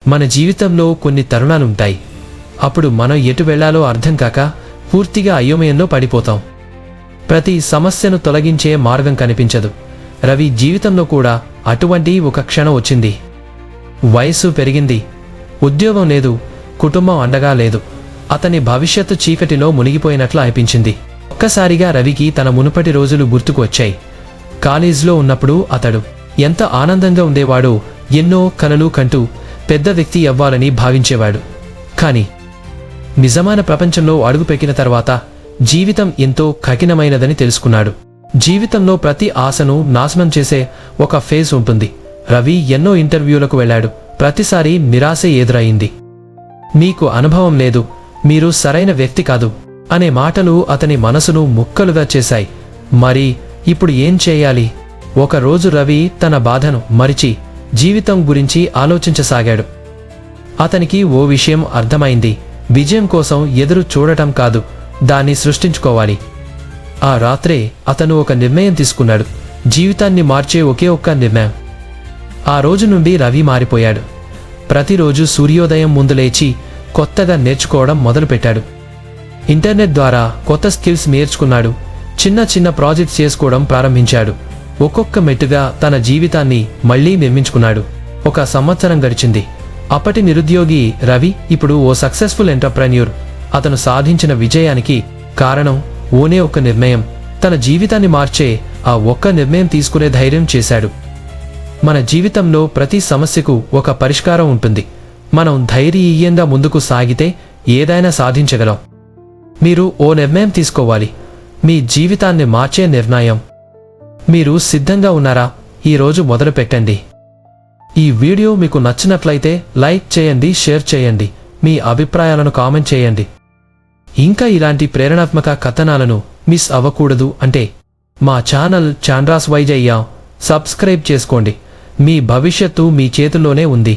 మన జీవితంలో కొన్ని తరుణాలుంటాయి. అప్పుడు మనం ఎటు వెళ్లాలో అర్థం కాక పూర్తిగా అయోమయంలో పడిపోతాం. ప్రతి సమస్యను తొలగించే మార్గం కనిపించదు. రవి జీవితంలో కూడా అటువంటి ఒక క్షణం వచ్చింది. వయస్సు పెరిగింది, ఉద్యోగం లేదు, కుటుంబం అండగా లేదు. అతని భవిష్యత్తు చీకటిలో మునిగిపోయినట్లు అనిపించింది. ఒక్కసారిగా రవికి తన మునుపటి రోజులు గుర్తుకు వచ్చాయి. కాలేజీలో ఉన్నప్పుడు అతడు ఎంత ఆనందంగా ఉండేవాడో, ఎన్నో కలలు కంటూ పెద్ద వ్యక్తి అవ్వాలని భావించేవాడు. కానీ నిజమైన ప్రపంచంలో అడుగుపెట్టిన తర్వాత జీవితం ఎంతో కఠినమైనదని తెలుసుకున్నాడు. జీవితంలో ప్రతి ఆశను నాశనం చేసే ఒక ఫేజ్ ఉంటుంది. రవి ఎన్నో ఇంటర్వ్యూలకు వెళ్ళాడు. ప్రతిసారి నిరాశ ఎదురయింది. మీకు అనుభవం లేదు, మీరు సరైన వ్యక్తి కాదు అనే మాటలు అతని మనసును ముక్కలుగా చేశాయి. మరి ఇప్పుడు ఏం చేయాలి? ఒకరోజు రవి తన బాధను మరిచి జీవితం గురించి ఆలోచించసాగాడు. అతనికి ఓ విషయం అర్థమైంది. విజయం కోసం ఎదురు చూడటం కాదు, దాన్ని సృష్టించుకోవాలి. ఆ రాత్రే అతను ఒక నిర్ణయం తీసుకున్నాడు. జీవితాన్ని మార్చే ఒకే ఒక్క నిర్ణయం. ఆ రోజు నుండి రవి మారిపోయాడు. ప్రతిరోజు సూర్యోదయం ముందు లేచి కొత్తగా నేర్చుకోవడం మొదలుపెట్టాడు. ఇంటర్నెట్ ద్వారా కొత్త స్కిల్స్ నేర్చుకున్నాడు. చిన్న చిన్న ప్రాజెక్ట్స్ చేసుకోవడం ప్రారంభించాడు. ఒక్కొక్క మెట్టుగా తన జీవితాన్ని మళ్లీ నిర్మించుకున్నాడు. 1 సంవత్సరం గడిచింది. అప్పటి నిరుద్యోగి రవి ఇప్పుడు ఓ సక్సెస్ఫుల్ ఎంటర్ప్రెన్యూర్. అతను సాధించిన విజయానికి కారణం ఓనే ఒక నిర్ణయం. తన జీవితాన్ని మార్చే ఆ ఒక్క నిర్ణయం తీసుకునే ధైర్యం చేశాడు. మన జీవితంలో ప్రతి సమస్యకు ఒక పరిష్కారం ఉంటుంది. మనం ధైర్యంగా ముందుకు సాగితే ఏదైనా సాధించగలం. మీరు ఓ నిర్ణయం తీసుకోవాలి, మీ జీవితాన్ని మార్చే నిర్ణయం. మీరు సిద్ధంగా ఉన్నారా? ఈరోజు మొదలు పెట్టండి. ఈ వీడియో మీకు నచ్చినట్లయితే లైక్ చేయండి, షేర్ చేయండి, మీ అభిప్రాయాలను కామెంట్ చేయండి. ఇంకా ఇలాంటి ప్రేరణాత్మక కథనాలను మిస్ అవ్వకూడదు అంటే మా ఛానల్ చాండ్రాస్ వైజయ్య సబ్స్క్రైబ్ చేసుకోండి. మీ భవిష్యత్తు మీ చేతుల్లోనే ఉంది.